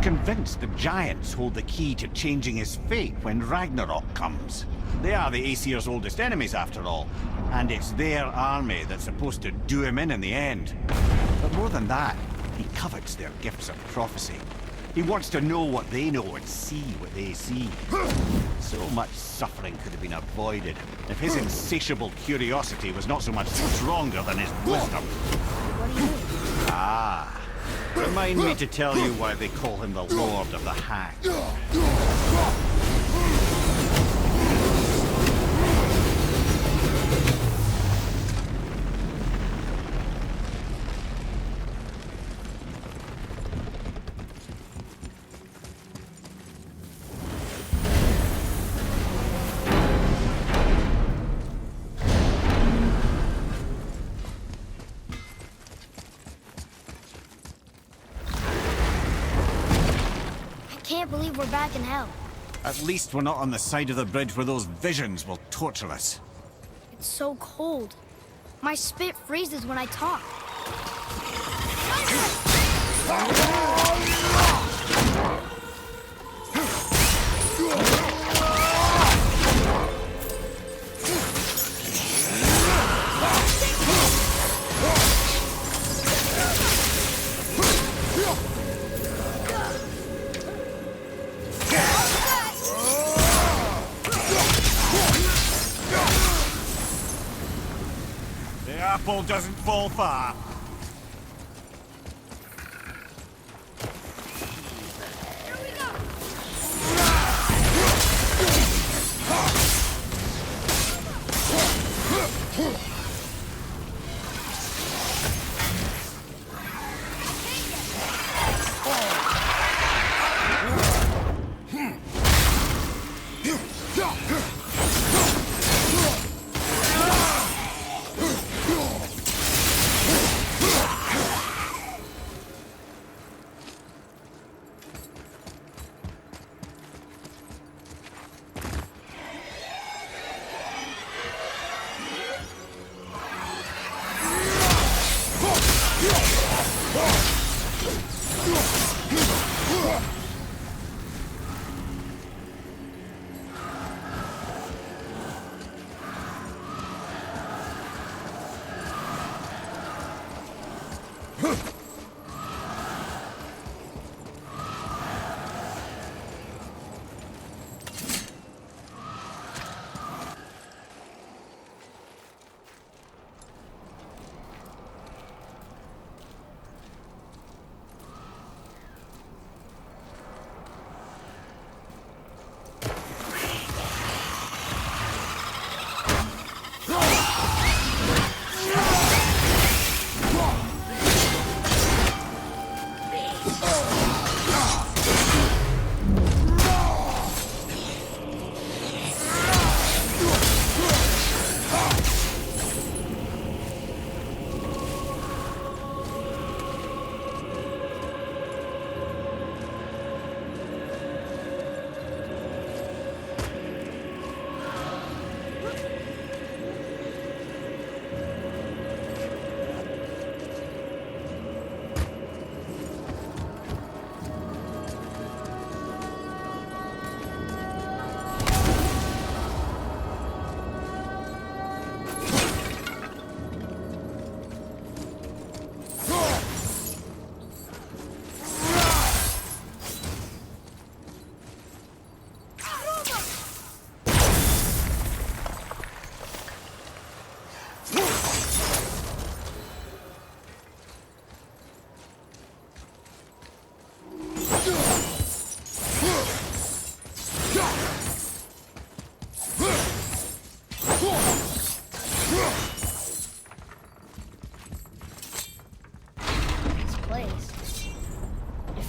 convinced the giants hold the key to changing his fate when Ragnarok comes. They are the Aesir's oldest enemies, after all, and it's their army that's supposed to do him in the end. But more than that, he covets their gifts of prophecy. He wants to know what they know and see what they see. So much suffering could have been avoided if his insatiable curiosity was not so much stronger than his wisdom. What do you mean? Ah. Remind me to tell you why they call him the Lord of the Hang. I can't believe we're back in hell. At least we're not on the side of the bridge where those visions will torture us. It's so cold. My spit freezes when I talk. The apple doesn't fall far.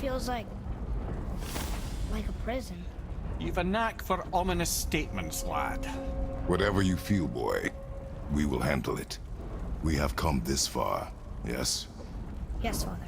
feels like a prison. You've a knack for ominous statements, lad. Whatever you feel, boy, we will handle it. We have come this far, yes? Yes, Father.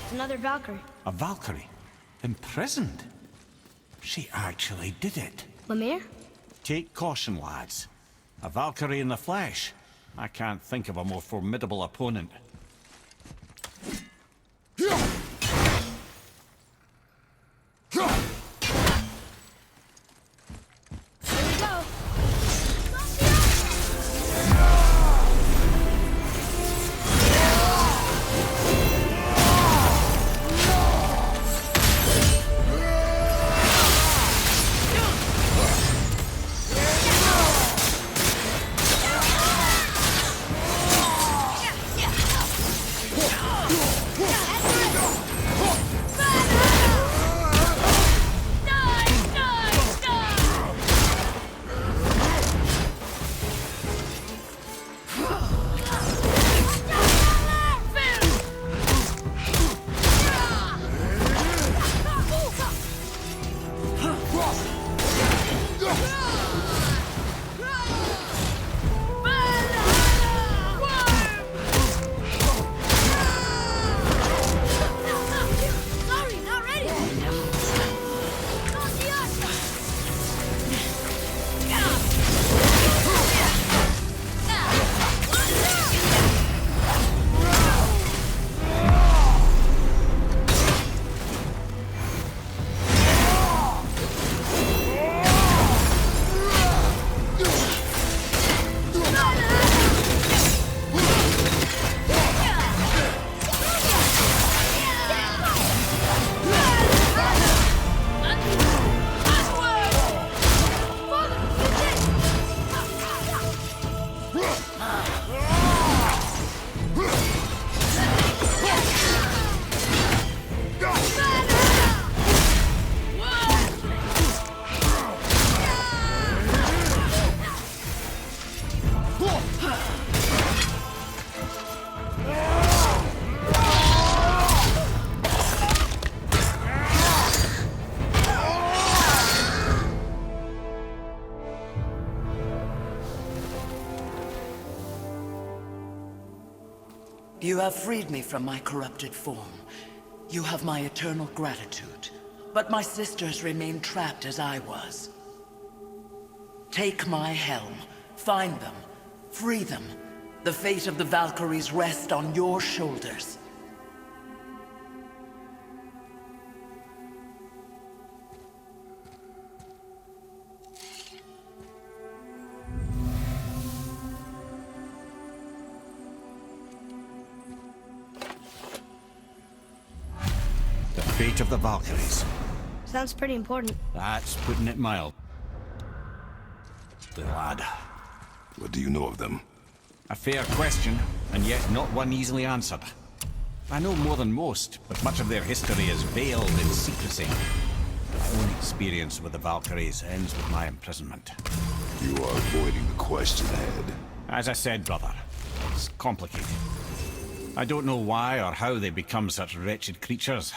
It's another Valkyrie. A Valkyrie? Imprisoned? She actually did it. Lemire? Take caution, lads. A Valkyrie in the flesh. I can't think of a more formidable opponent. Here we go. Sorry, not ready. Don't see us. You have freed me from my corrupted form. You have my eternal gratitude. But my sisters remain trapped as I was. Take my helm. Find them. Free them. The fate of the Valkyries rests on your shoulders. The fate of the Valkyries. Sounds pretty important. That's putting it mild. The lad. What do you know of them? A fair question, and yet not one easily answered. I know more than most, but much of their history is veiled in secrecy. My own experience with the Valkyries ends with my imprisonment. You are avoiding the question ahead. As I said, brother, it's complicated. I don't know why or how they become such wretched creatures,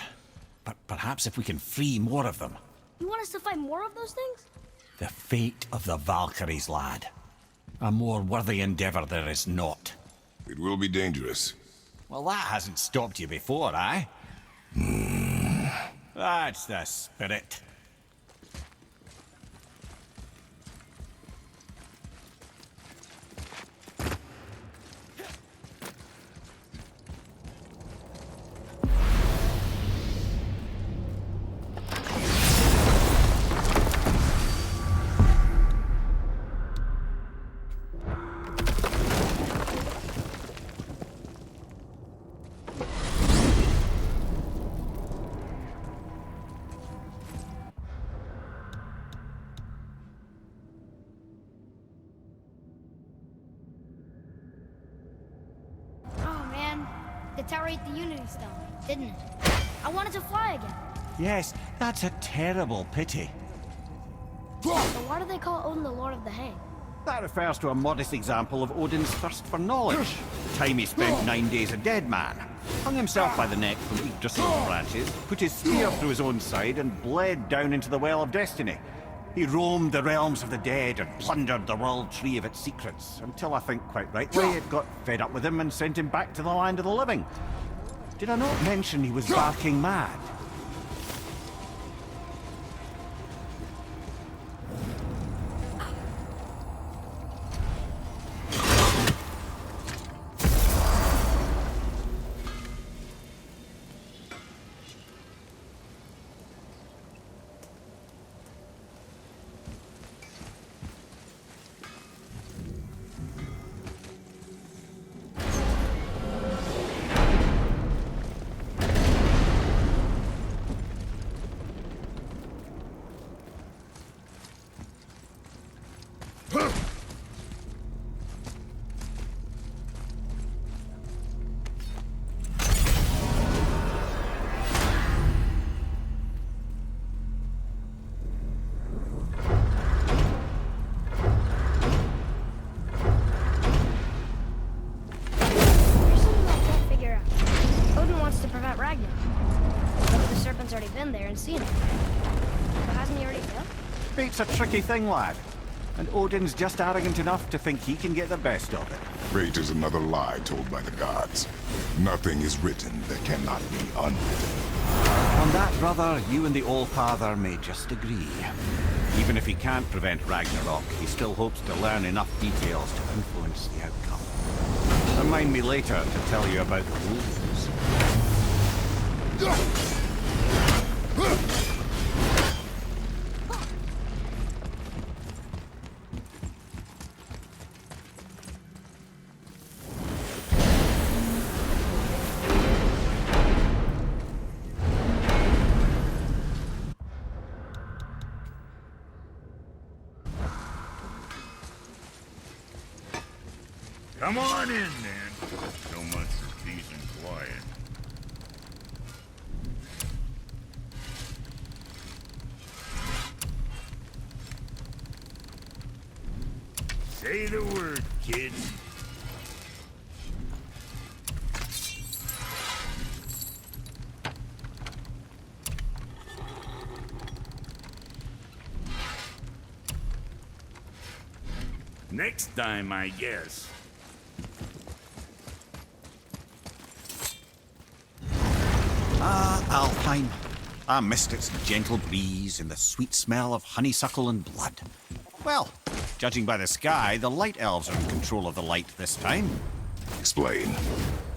but perhaps if we can free more of them. You want us to fight more of those things? The fate of the Valkyries, lad. A more worthy endeavor there is not. It will be dangerous. Well, that hasn't stopped you before, eh? That's the spirit. The tower ate the Unity Stone, didn't it? I wanted to fly again. Yes, that's a terrible pity. So why do they call Odin the Lord of the Hang? That refers to a modest example of Odin's thirst for knowledge. The time he spent 9 days a dead man. Hung himself by the neck from Yggdrasil's branches, put his spear through his own side, and bled down into the Well of Destiny. He roamed the realms of the dead and plundered the World Tree of its secrets, until I think, quite rightly, it got fed up with him and sent him back to the land of the living. Did I not mention he was barking mad? There's something I can't figure out. Odin wants to prevent Ragnar. But the serpent's already been there and seen it. But hasn't he already failed? Fate's a tricky thing, lad. And Odin's just arrogant enough to think he can get the best of it. Fate is another lie told by the gods. Nothing is written that cannot be unwritten. On that, brother, you and the All-Father may just agree. Even if he can't prevent Ragnarok, he still hopes to learn enough details to influence the outcome. Remind me later to tell you about the rules. Come on in, then. So much for peace and quiet. Say the word, kids. Next time, I guess. Alpine. I missed its gentle breeze and the sweet smell of honeysuckle and blood. Well, judging by the sky, the Light Elves are in control of the light this time. Explain.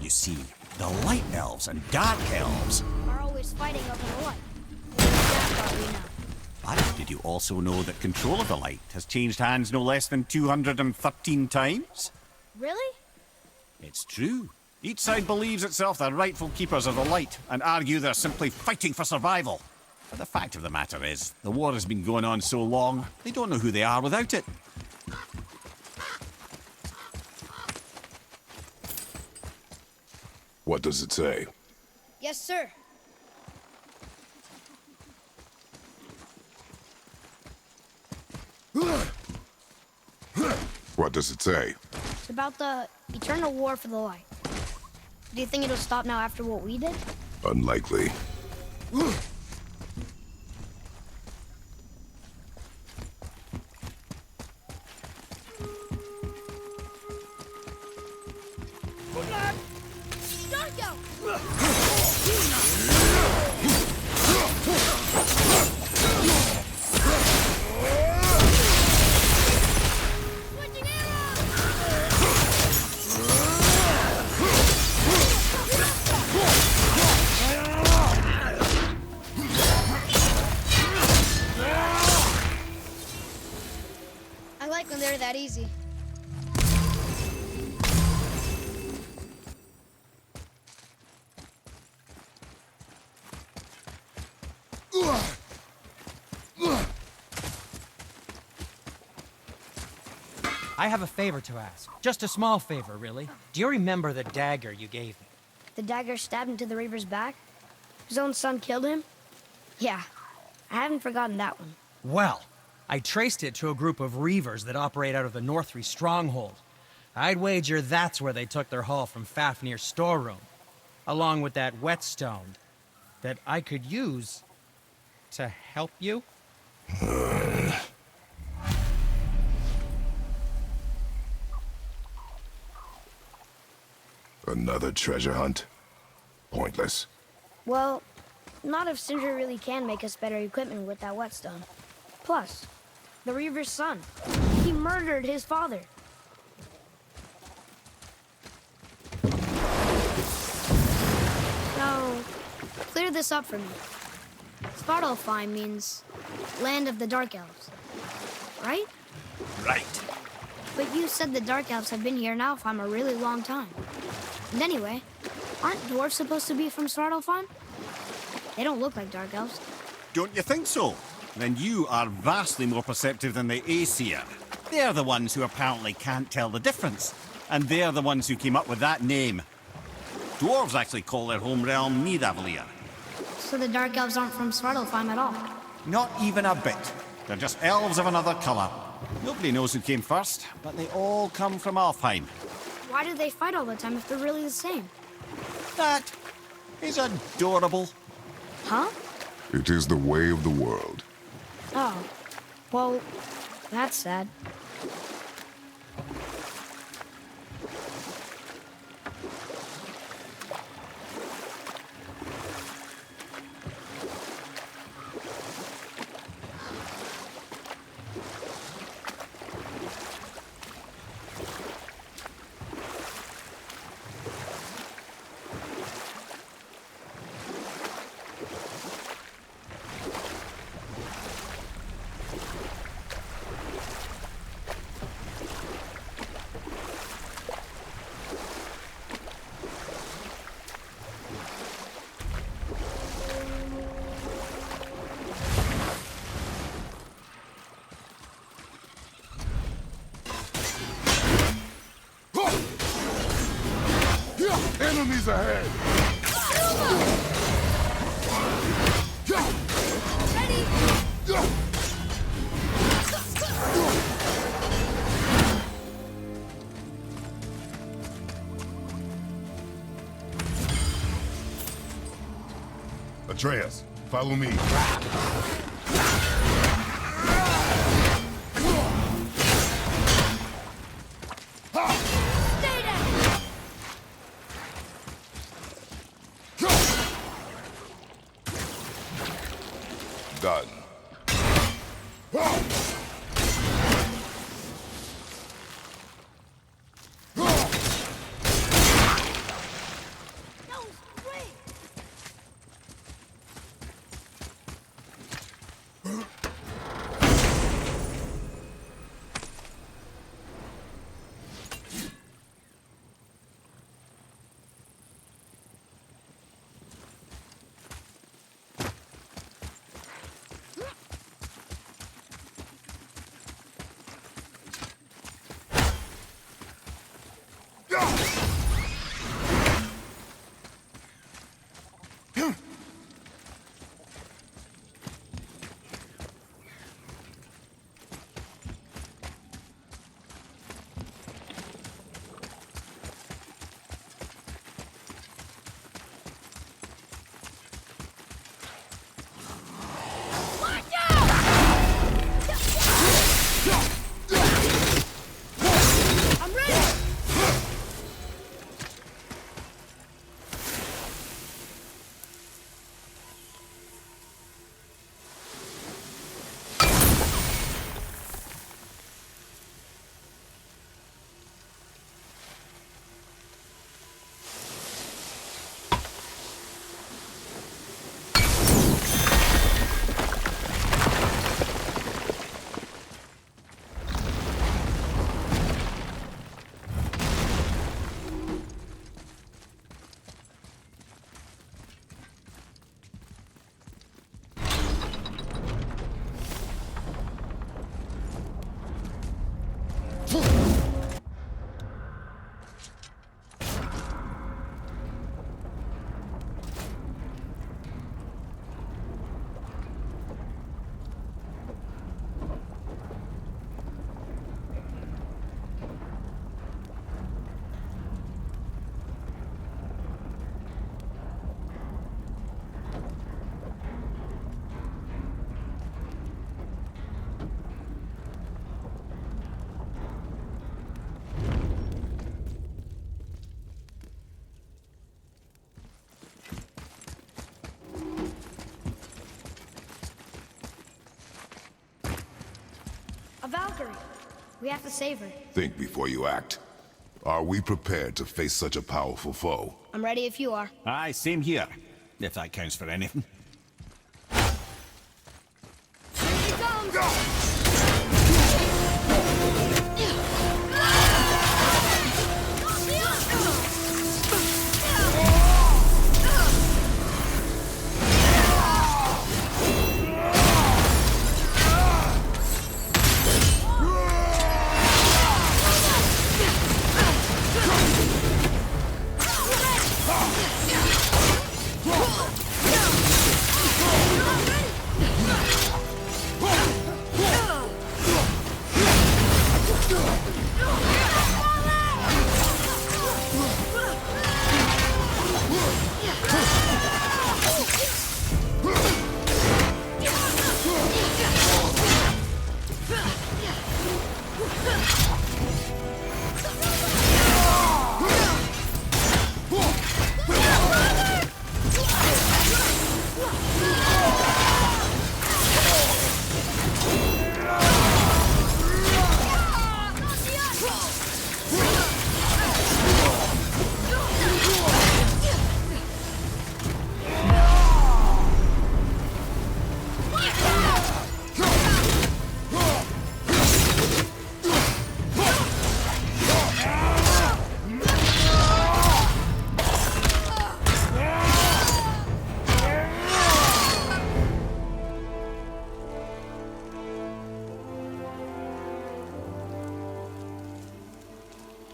You see, the Light Elves and Dark Elves. Are always fighting over the light. That part we know. But did you also know that control of the light has changed hands no less than 213 times? Really? It's true. Each side believes itself the rightful keepers of the light and argue they're simply fighting for survival. But the fact of the matter is, the war has been going on so long, they don't know who they are without it. What does it say? Yes, sir. What does it say? It's about the eternal war for the light. Do you think it'll stop now after what we did? Unlikely. I like when they're that easy. I have a favor to ask. Just a small favor, really. Do you remember the dagger you gave me? The dagger stabbed into the Reaver's back? His own son killed him? Yeah, I haven't forgotten that one. Well, I traced it to a group of Reavers that operate out of the Northree stronghold. I'd wager that's where they took their haul from Fafnir's storeroom, along with that whetstone that I could use to help you. Another treasure hunt? Pointless. Well, not if Sindri really can make us better equipment with that whetstone. Plus, the Reaver's son. He murdered his father. So, clear this up for me. Svartalfheim means land of the Dark Elves, right? Right. But you said the Dark Elves have been here in Alfheim a really long time. And anyway, aren't dwarves supposed to be from Svartalfheim? They don't look like Dark Elves. Don't you think so? Then you are vastly more perceptive than the Aesir. They're the ones who apparently can't tell the difference. And they're the ones who came up with that name. Dwarves actually call their home realm Nidavellir. So the Dark Elves aren't from Svartalfheim at all. Not even a bit. They're just elves of another colour. Nobody knows who came first, but they all come from Alfheim. Why do they fight all the time if they're really the same? That is adorable. Huh? It is the way of the world. Oh. Well, that's sad. Enemies ahead! Atreus, follow me. Done. Valkyrie. We have to save her. Think before you act. Are we prepared to face such a powerful foe? I'm ready if you are. Aye, same here. If that counts for anything. Here she comes!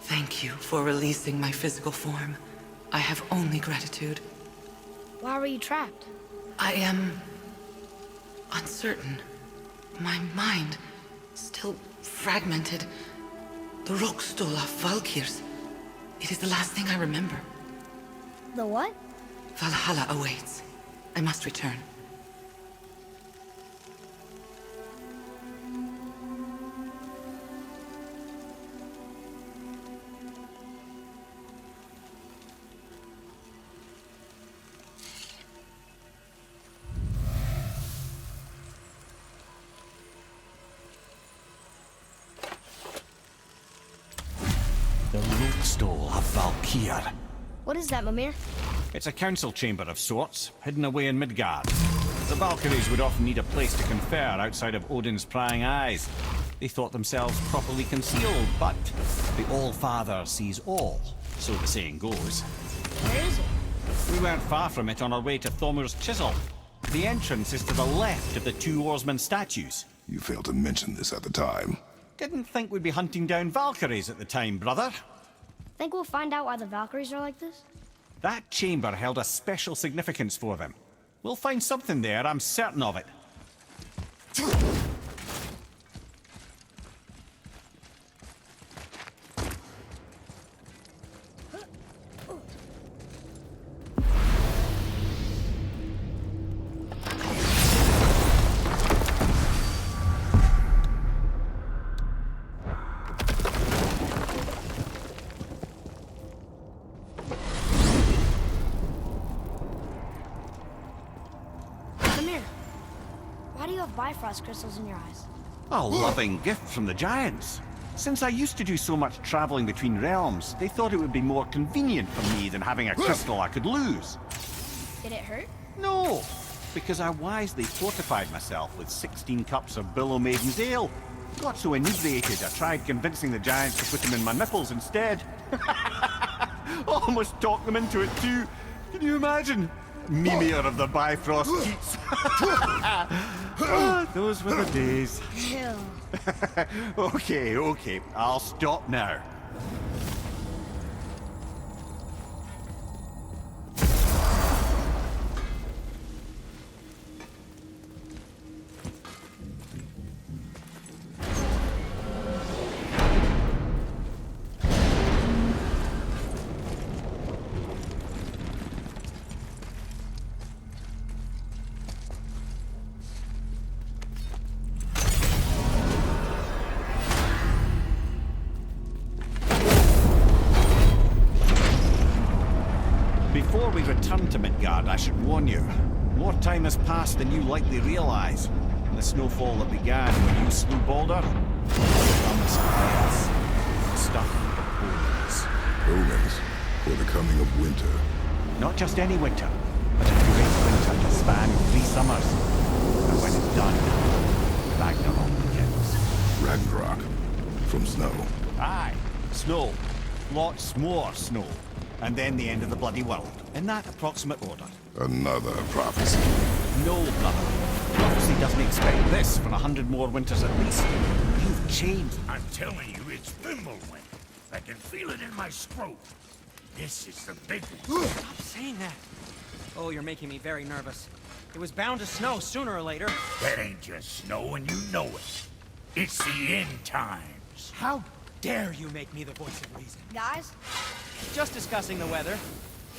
Thank you for releasing my physical form. I have only gratitude. Why were you trapped? I am uncertain. My mind still fragmented. The Rockstol of Valkyrs. It is the last thing I remember. The what? Valhalla awaits. I must return. The Roadstall of Valkyr. What is that, Mimir? It's a council chamber of sorts, hidden away in Midgard. The Valkyries would often need a place to confer outside of Odin's prying eyes. They thought themselves properly concealed, but the All-Father sees all, so the saying goes. Where is it? We weren't far from it on our way to Thormur's Chisel. The entrance is to the left of the two oarsmen statues. You failed to mention this at the time. Didn't think we'd be hunting down Valkyries at the time, brother. Think we'll find out why the Valkyries are like this? That chamber held a special significance for them. We'll find something there, I'm certain of it. Mimir, why do you have Bifrost crystals in your eyes? A loving gift from the giants. Since I used to do so much traveling between realms, they thought it would be more convenient for me than having a crystal I could lose. Did it hurt? No, because I wisely fortified myself with 16 cups of Billow Maiden's Ale. Got so inebriated, I tried convincing the giants to put them in my nipples instead. Almost talked them into it too. Can you imagine? Mimir of the Bifrost Keats. Those were the days. Ew. Okay, I'll stop now. Before we return to Midgard, I should warn you. More time has passed than you likely realize. The snowfall that began when you slew Baldur Promise prayers. Stuff for omens. Omens for the coming of winter. Not just any winter, but a great winter to span 3 summers. And when it's done, Ragnarok begins. Ragnarok. From snow. Aye, snow. Lots more snow. And then the end of the bloody world. In that approximate order. Another prophecy. No, brother. Prophecy doesn't expect this for 100 more winters at least. You've changed. I'm telling you, it's Fimbulwinter. I can feel it in my scrotum. This is the big one. Stop saying that. Oh, you're making me very nervous. It was bound to snow sooner or later. That ain't just snow, and you know it. It's the end times. How dare you make me the voice of reason? Guys, Just discussing the weather.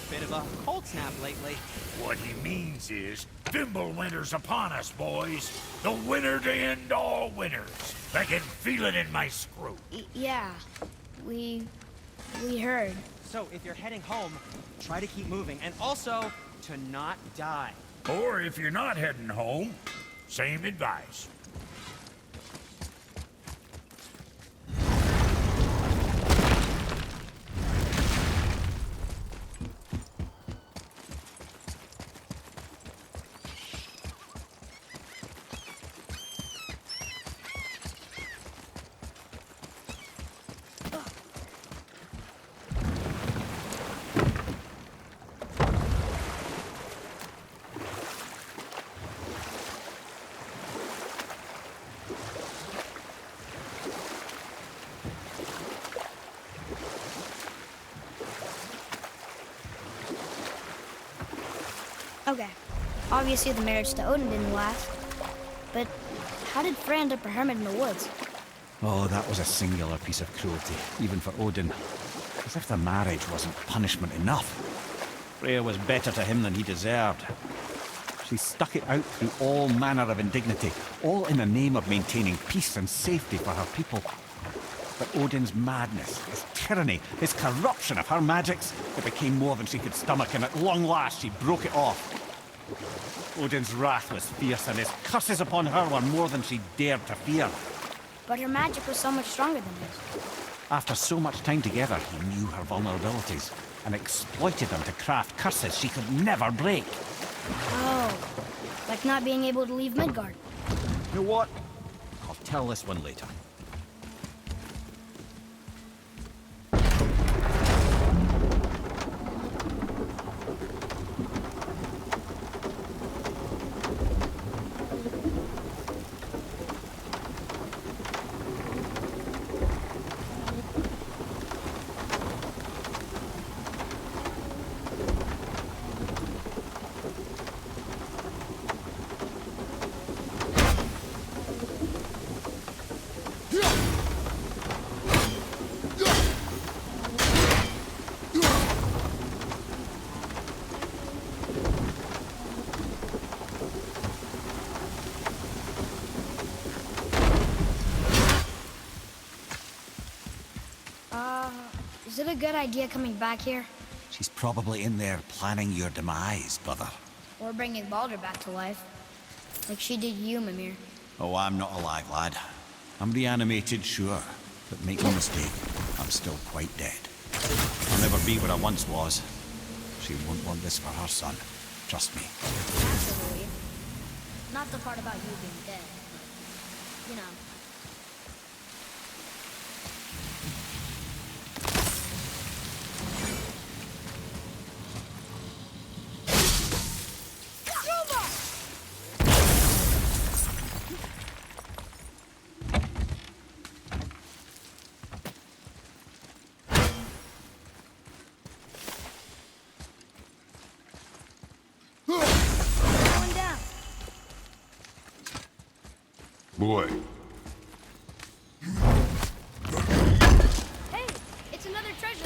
Bit of a cold snap lately. What he means is, Fimbulwinter's upon us, boys. The winter to end all winters. I can feel it in my scrotum. yeah. We heard. So if you're heading home, try to keep moving. And also, to not die. Or if you're not heading home, same advice. Okay. Obviously the marriage to Odin didn't last. But how did Frey end up a hermit in the woods? Oh, that was a singular piece of cruelty, even for Odin. As if the marriage wasn't punishment enough. Freya was better to him than he deserved. She stuck it out through all manner of indignity, all in the name of maintaining peace and safety for her people. But Odin's madness, his tyranny, his corruption of her magics, it became more than she could stomach, and at long last she broke it off. Odin's wrath was fierce, and his curses upon her were more than she dared to fear. But her magic was so much stronger than his. After so much time together, he knew her vulnerabilities and exploited them to craft curses she could never break. Oh, like not being able to leave Midgard. You know what? I'll tell this one later. Is it a good idea coming back here? She's probably in there planning your demise, brother. Or bringing Baldur back to life? Like she did you, Mimir. Oh, I'm not alive, lad. I'm reanimated, sure. But make no mistake, I'm still quite dead. I'll never be what I once was. She won't want this for her son. Trust me. Absolutely. Not the part about you being dead. You know. Going down. Boy, Hey, it's another treasure.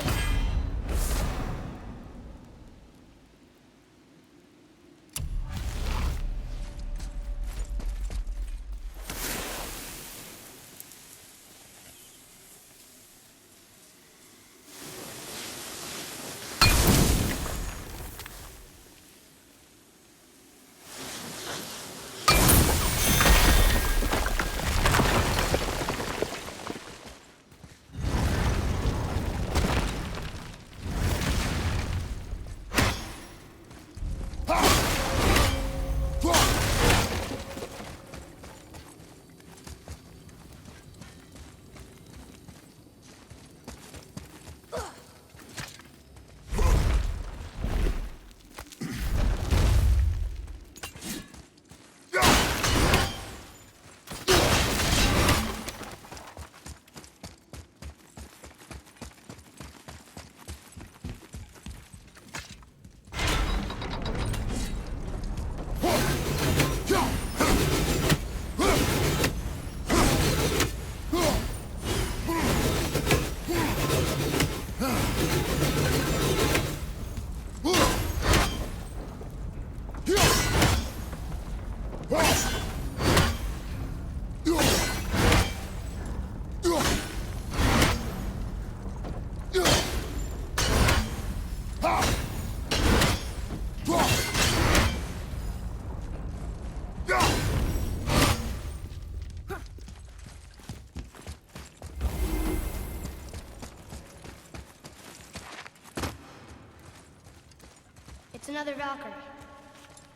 It's another Valkyrie.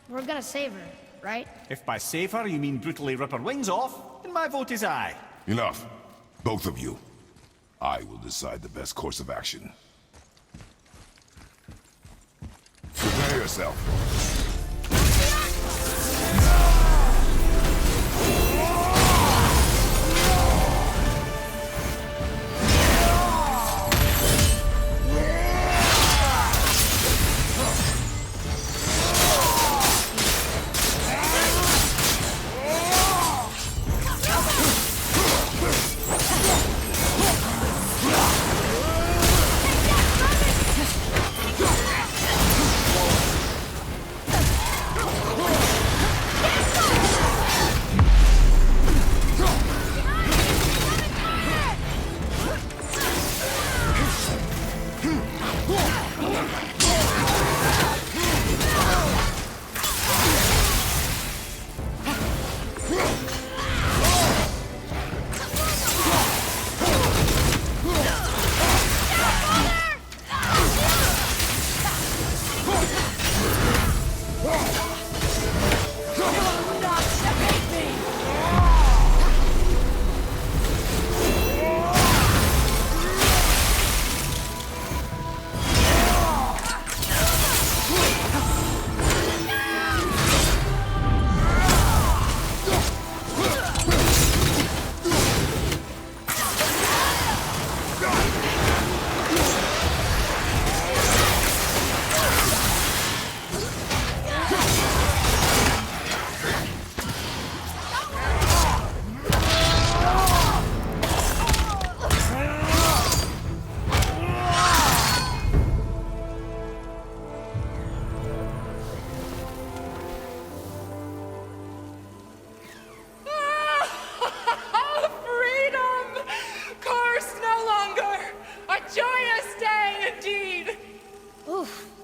We're gonna save her, right? If by save her you mean brutally rip her wings off, then my vote is aye. Enough. Both of you. I will decide the best course of action. Prepare yourself.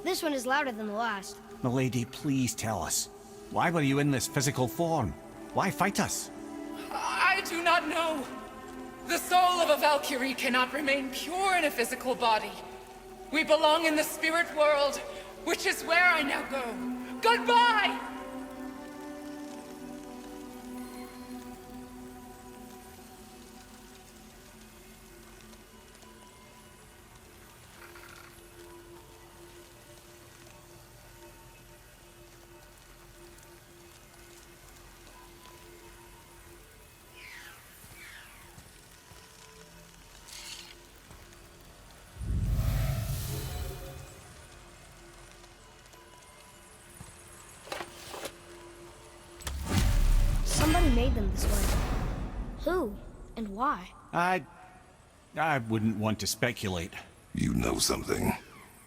This one is louder than the last. Milady, please tell us. Why were you in this physical form? Why fight us? I do not know. The soul of a Valkyrie cannot remain pure in a physical body. We belong in the spirit world, which is where I now go. Goodbye! Somebody made them this way. Who? And why? I wouldn't want to speculate. You know something.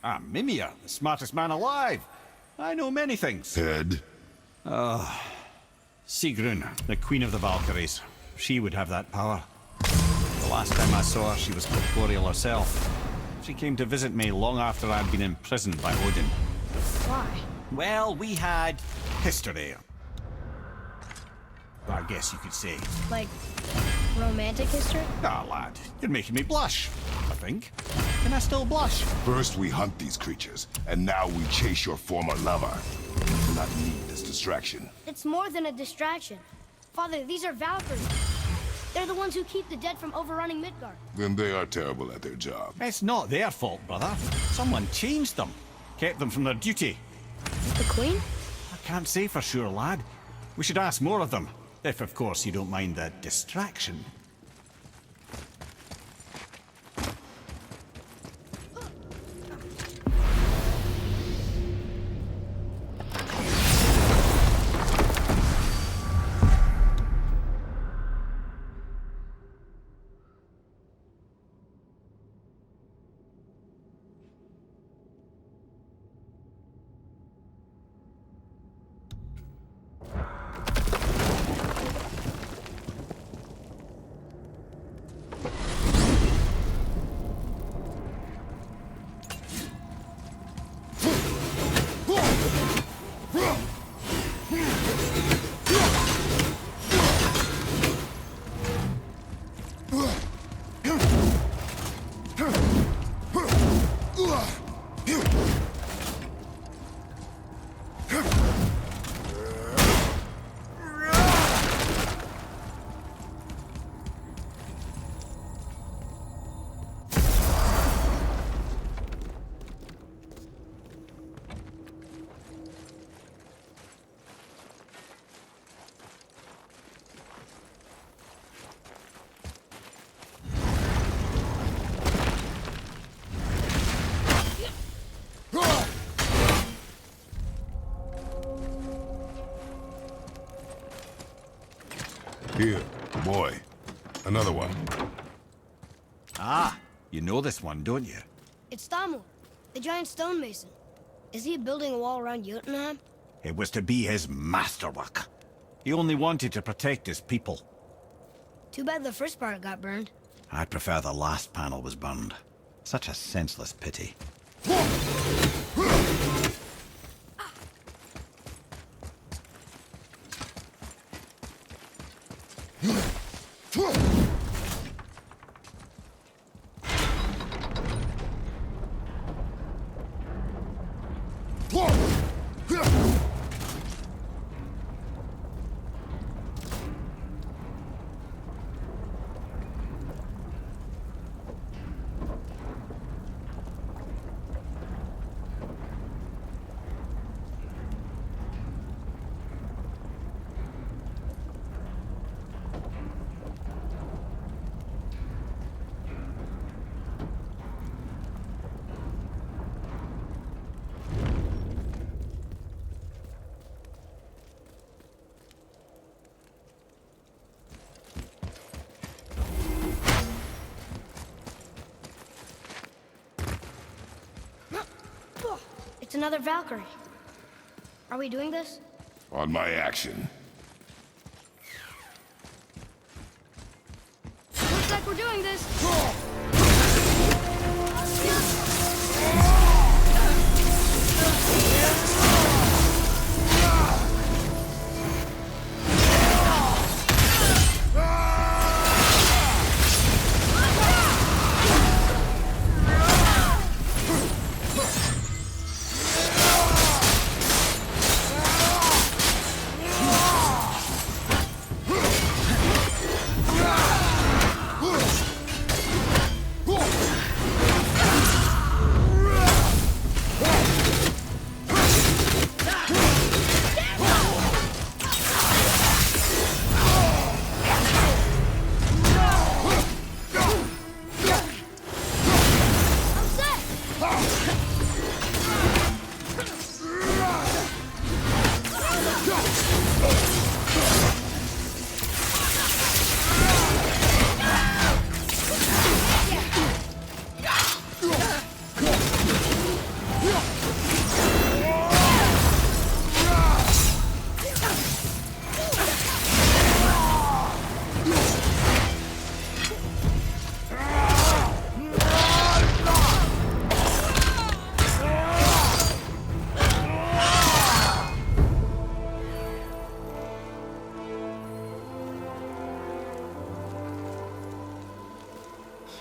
I'm Mimir, the smartest man alive. I know many things. Head? Sigrun, the Queen of the Valkyries. She would have that power. The last time I saw her, she was corporeal herself. She came to visit me long after I'd been imprisoned by Odin. Why? Well, we had history. I guess you could say. Like, romantic history? Ah, lad, you're making me blush, I think. Can I still blush? First we hunt these creatures, and now we chase your former lover. We do not need this distraction. It's more than a distraction. Father, these are Valkyries. They're the ones who keep the dead from overrunning Midgard. Then they are terrible at their job. It's not their fault, brother. Someone changed them. Kept them from their duty. The Queen? I can't say for sure, lad. We should ask more of them. If, of course, you don't mind the distraction. Here, boy. Another one. Ah, you know this one, don't you? It's Thamur, the giant stonemason. Is he building a wall around Jotunheim? It was to be his masterwork. He only wanted to protect his people. Too bad the first part got burned. I'd prefer the last panel was burned. Such a senseless pity. It's another Valkyrie. Are we doing this? On my action. Looks like we're doing this.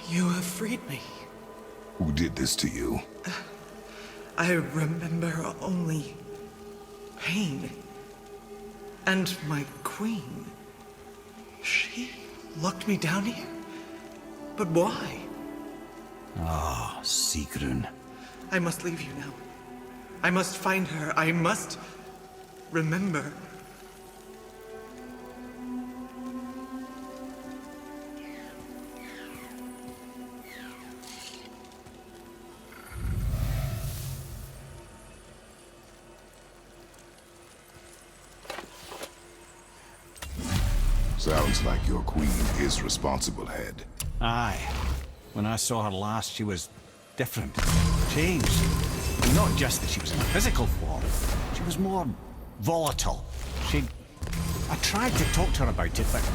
You have freed me. Who did this to you? I remember only pain. And my queen. She locked me down here? But why? Ah, Sigrun. I must leave you now. I must find her. I must remember. Sounds like your queen is responsible, Head. Aye. When I saw her last, she was different. Changed. And not just that she was in physical form. She was more volatile. I tried to talk to her about it, but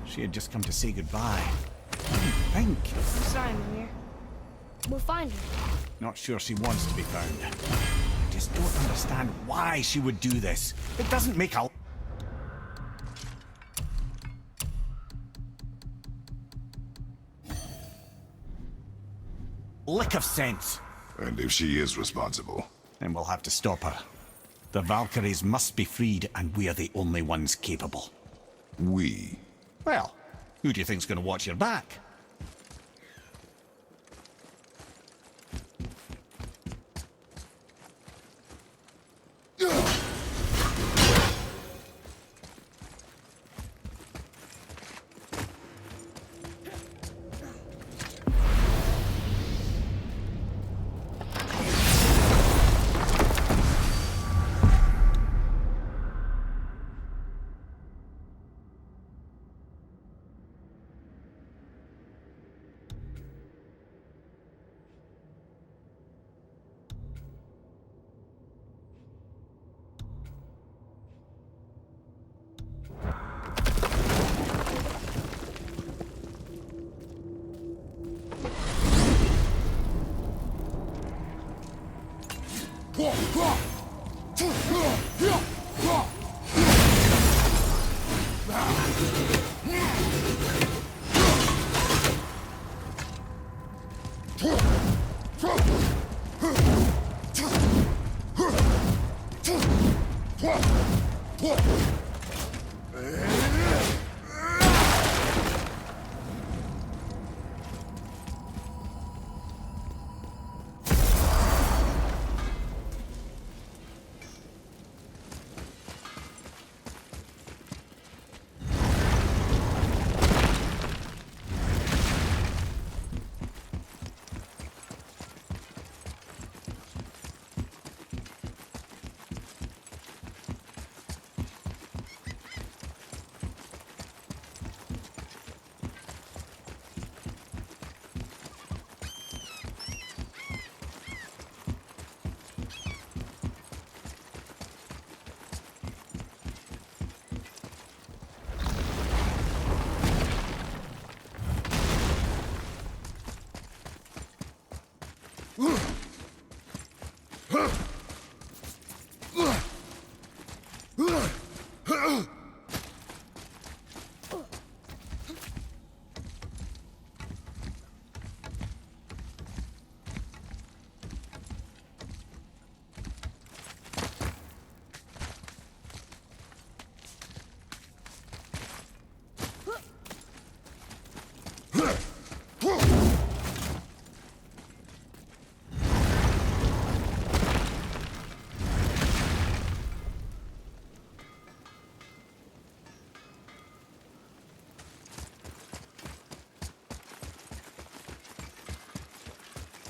she had just come to say goodbye. I didn't think. I'm sorry, Mimir. We'll find her. Not sure she wants to be found. I just don't understand why she would do this. It doesn't make a lick of sense. And if she is responsible? Then we'll have to stop her. The Valkyries must be freed, and we're the only ones capable. We? Well, who do you think's gonna watch your back?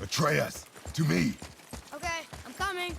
Atreus, to me. Okay, I'm coming.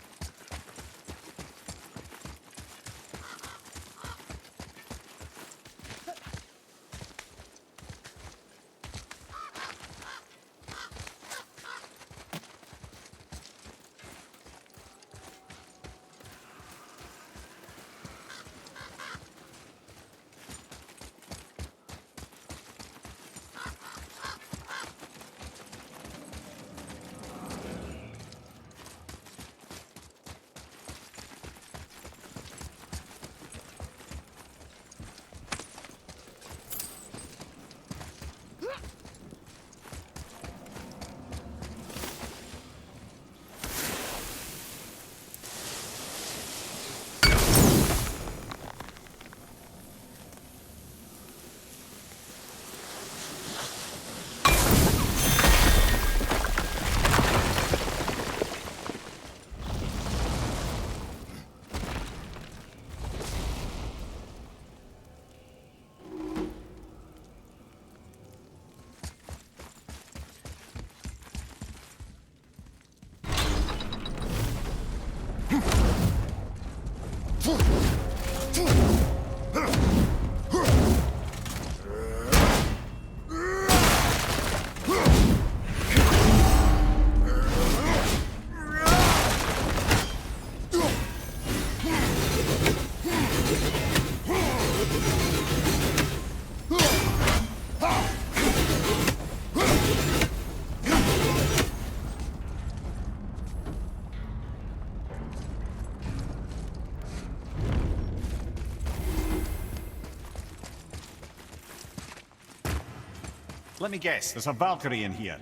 Let me guess, there's a Valkyrie in here.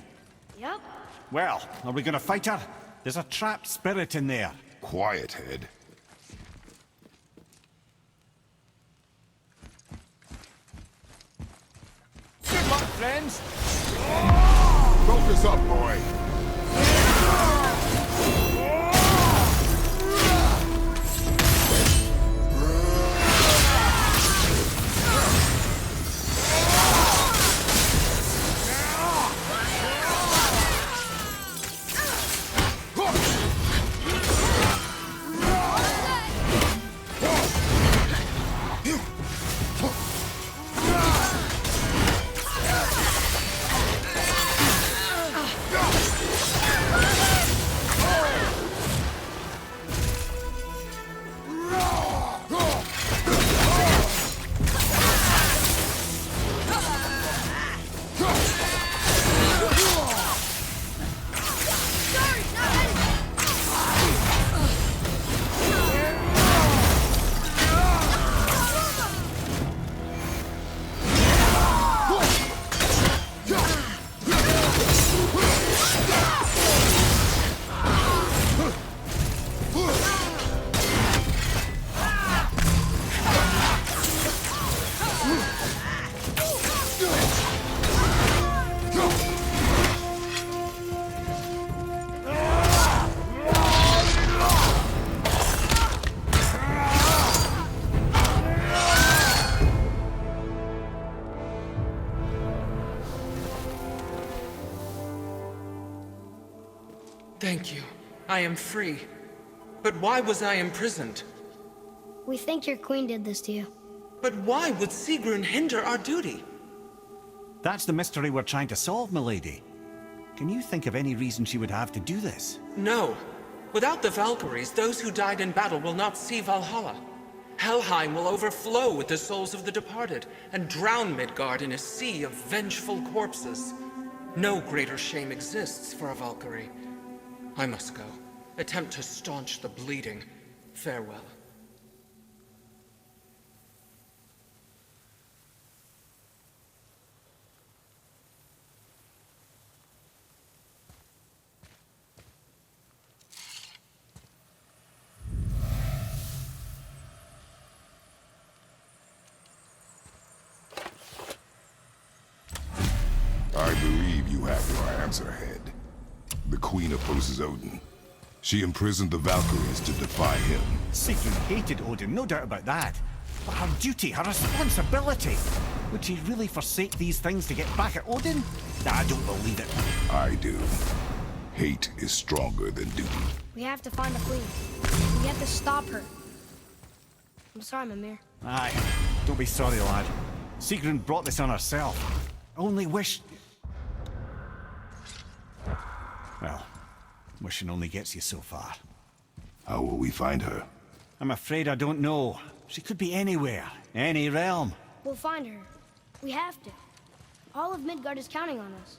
Yep. Well, are we gonna fight her? There's a trapped spirit in there. Quiet, head. Good luck, friends! Focus up, boy. I am free. But why was I imprisoned? We think your queen did this to you. But why would Sigrun hinder our duty? That's the mystery we're trying to solve, milady. Can you think of any reason she would have to do this? No. Without the Valkyries, those who died in battle will not see Valhalla. Helheim will overflow with the souls of the departed, and drown Midgard in a sea of vengeful corpses. No greater shame exists for a Valkyrie. I must go. Attempt to staunch the bleeding. Farewell. I believe you have your answer, Head. The Queen opposes Odin. She imprisoned the Valkyries to defy him. Sigrun hated Odin, no doubt about that. But her duty, her responsibility. Would she really forsake these things to get back at Odin? I don't believe it. I do. Hate is stronger than duty. We have to find the queen. We have to stop her. I'm sorry, Mimir. Aye, don't be sorry, lad. Sigrun brought this on herself. Only wish... Well, wishing only gets you so far. How will we find her? I'm afraid I don't know. She could be anywhere, any realm. We'll find her. We have to. All of Midgard is counting on us.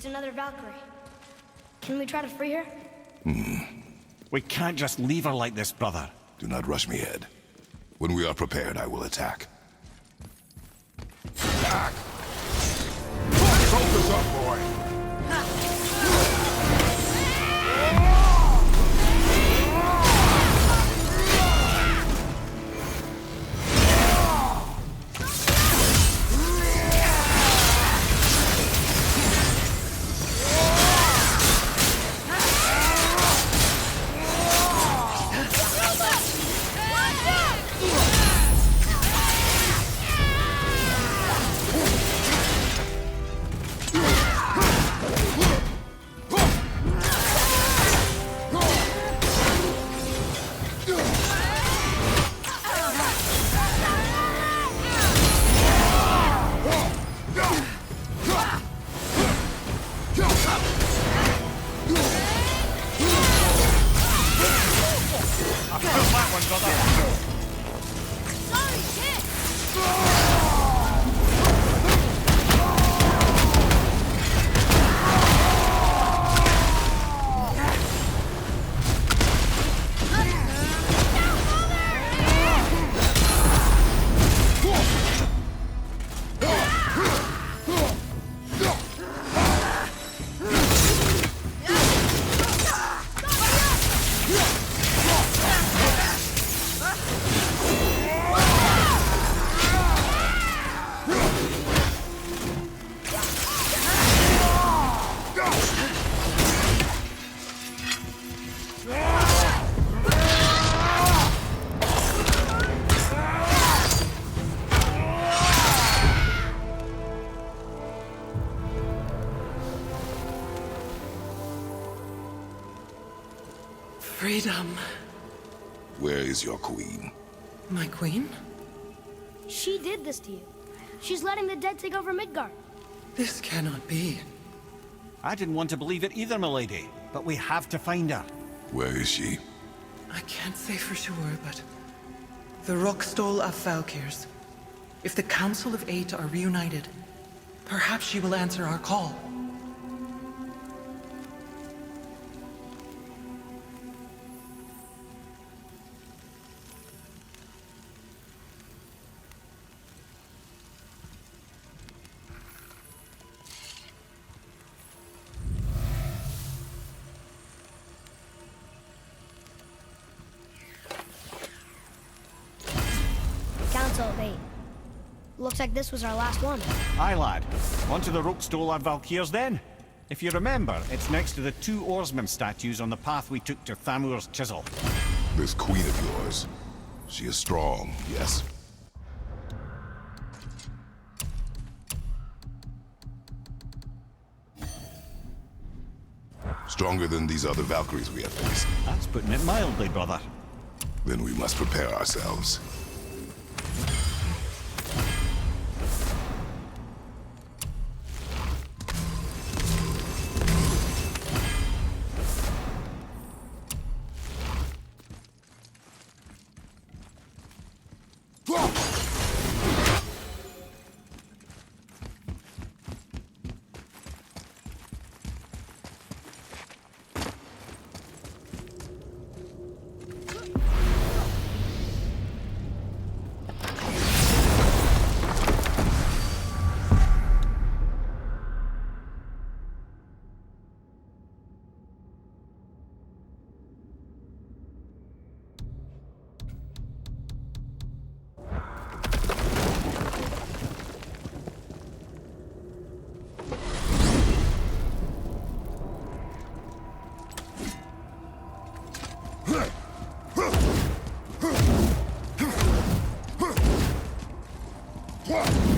It's another Valkyrie. Can we try to free her? We can't just leave her like this, brother. Do not rush me, Ed. When we are prepared, I will attack. Attack! Focus up, boy! Freedom. Where is your queen? My queen? She did this to you. She's letting the dead take over Midgard. This cannot be. I didn't want to believe it either, milady, but we have to find her. Where is she? I can't say for sure, but... The Rockstol of Valkyrs. If the Council of Eight are reunited, perhaps she will answer our call. Council of Eight. Looks like this was our last one. Aye, lad. On to the Rookstol of Valkyrs then. If you remember, it's next to the two oarsmen statues on the path we took to Thamur's chisel. This queen of yours. She is strong, yes? Stronger than these other Valkyries we have faced. That's putting it mildly, brother. Then we must prepare ourselves. What?